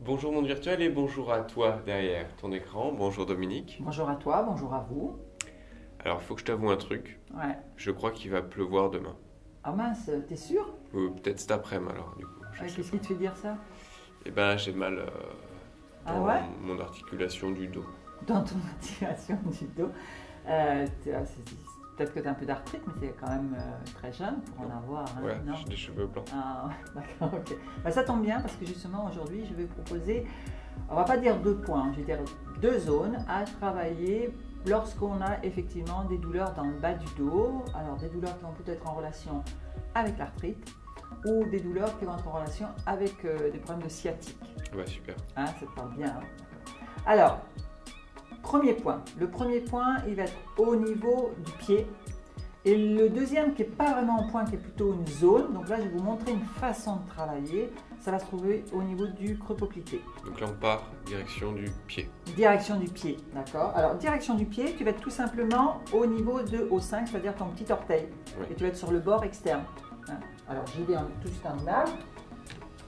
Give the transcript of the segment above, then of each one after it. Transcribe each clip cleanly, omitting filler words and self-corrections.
Bonjour monde virtuel et bonjour à toi derrière ton écran. Bonjour Dominique. Bonjour à toi, bonjour à vous. Alors, il faut que je t'avoue un truc. Ouais. Je crois qu'il va pleuvoir demain. Ah mince, t'es sûr? Ou peut-être cet après-midi alors, du coup. Qu'est-ce qui te fait dire ça? Eh ben, j'ai mal Ah dans ouais? mon articulation du dos. Dans ton articulation du dos. Peut-être que tu as un peu d'arthrite, mais c'est quand même très jeune pour en avoir. Hein, Ouais, non? j'ai des cheveux blancs. Ah, d'accord, ok. Bah, ça tombe bien parce que justement aujourd'hui, je vais vous proposer, on va pas dire 2 points, je vais dire 2 zones à travailler lorsqu'on a effectivement des douleurs dans le bas du dos. Alors des douleurs qui vont peut-être en relation avec l'arthrite ou des douleurs qui vont être en relation avec des problèmes de sciatique. Ouais, super. Hein, ça te parle bien. Hein. Alors, premier point. Le premier point, il va être au niveau du pied. Et le deuxième, qui n'est pas vraiment un point, qui est plutôt une zone. Donc là, je vais vous montrer une façon de travailler. Ça va se trouver au niveau du creux poplité. Donc là, on part direction du pied. Direction du pied, d'accord? Alors, direction du pied, tu vas être tout simplement au niveau de O5, c'est-à-dire ton petit orteil. Oui. Et tu vas être sur le bord externe. Hein. Alors, j'y vais tout de suite en image.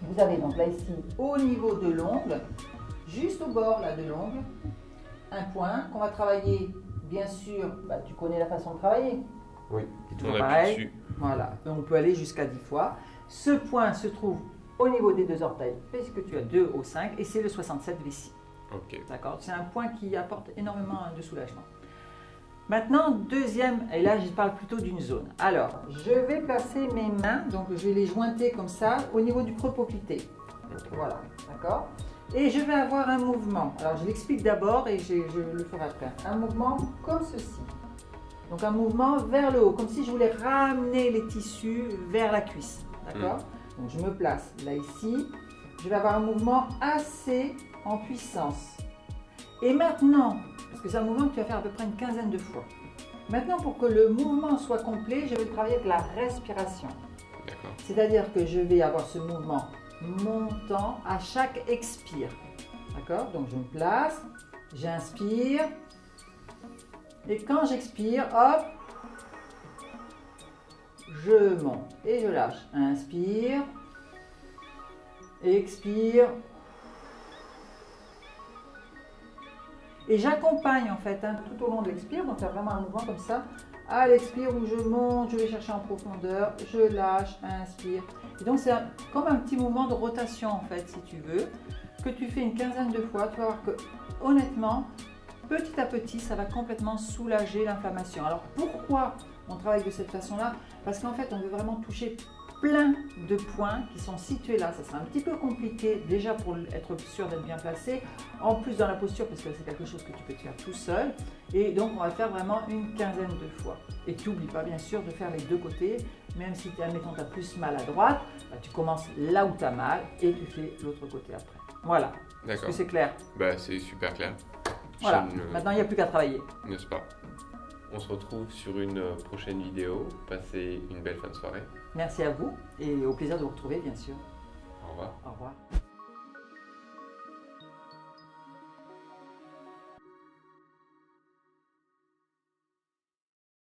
Vous avez donc là ici, au niveau de l'ongle, juste au bord là de l'ongle, un point qu'on va travailler, bien sûr, tu connais la façon de travailler. Oui. Toujours On appuie pareil. dessus. Voilà, on peut aller jusqu'à 10 fois. Ce point se trouve au niveau des 2 orteils, puisque tu as 2 au 5, et c'est le 67 Vessi. Ok. D'accord? C'est un point qui apporte énormément de soulagement. Maintenant, deuxième, et là je parle plutôt d'une zone. Alors, je vais placer mes mains, donc je vais les jointer comme ça, au niveau du creux poplité. Voilà, d'accord? Et je vais avoir un mouvement. Alors, je l'explique d'abord et je le ferai après. Un mouvement comme ceci. Donc, un mouvement vers le haut, comme si je voulais ramener les tissus vers la cuisse. D'accord? Donc, je me place là, ici. Je vais avoir un mouvement assez en puissance. Et maintenant, parce que c'est un mouvement que tu vas faire à peu près une quinzaine de fois. Maintenant, pour que le mouvement soit complet, je vais travailler avec la respiration. D'accord. C'est-à-dire que je vais avoir ce mouvement montant à chaque expire. D'accord? Donc je me place, j'inspire. Et quand j'expire, hop, je monte et je lâche. Inspire, expire. Et j'accompagne en fait tout au long de l'expire, donc il y a vraiment un mouvement comme ça. À l'expire où je monte, je vais chercher en profondeur, je lâche, inspire. Et donc c'est comme un petit mouvement de rotation en fait, si tu veux, que tu fais une quinzaine de fois. Tu vas voir que honnêtement, petit à petit, ça va complètement soulager l'inflammation. Alors pourquoi on travaille de cette façon-là? Parce qu'en fait, on veut vraiment toucher plein de points qui sont situés là. Ça sera un petit peu compliqué déjà pour être sûr d'être bien placé. En plus dans la posture, parce que c'est quelque chose que tu peux te faire tout seul. Et donc on va faire vraiment une quinzaine de fois. Et tu n'oublies pas bien sûr de faire les 2 côtés. Même si admettons tu as plus mal à droite, tu commences là où tu as mal et tu fais l'autre côté après. Voilà. Est-ce que c'est clair? Bah, c'est super clair. Voilà. Maintenant il n'y a plus qu'à travailler. N'est-ce pas? On se retrouve sur une prochaine vidéo. Passez une belle fin de soirée. Merci à vous et au plaisir de vous retrouver bien sûr. Au revoir. Au revoir.